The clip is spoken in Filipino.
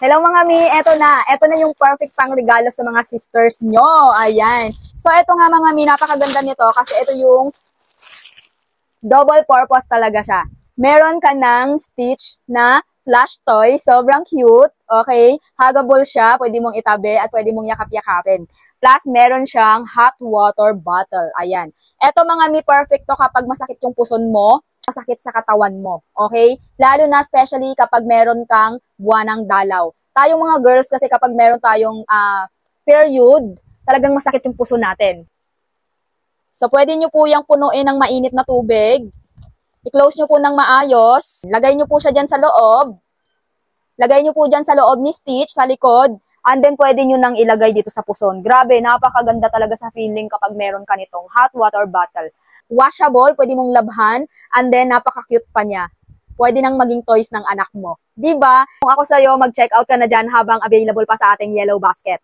Hello mga mi, eto na. Eto na yung perfect pang regalo sa mga sisters nyo. Ayan. So, eto nga mga mi, napakaganda nito kasi ito yung double purpose talaga siya. Meron ka ng Stitch na plush toy. Sobrang cute. Okay? Huggable siya. Pwede mong itabi at pwede mong yakap-yakapin. Plus, meron siyang hot water bottle. Ayan. Eto mga mi, perfect to kapag masakit yung puson mo, masakit sa katawan mo. Okay? Lalo na especially kapag meron kang buwanang dalaw. Tayong mga girls kasi kapag meron tayong period, talagang masakit yung puso natin. So, pwede nyo po yung punuin ng mainit na tubig. I-close nyo po ng maayos. Lagay nyo po siya dyan sa loob. Lagay nyo po dyan sa loob ni Stitch, sa likod. And then, pwede nyo nang ilagay dito sa puson. Grabe, napakaganda talaga sa feeling kapag meron ka nitong hot water bottle. Washable, pwede mong labhan. And then, napaka-cute pa niya. Pwede nang maging toys ng anak mo. Diba? Kung ako sa'yo, mag-check out ka na dyan habang available pa sa ating yellow basket.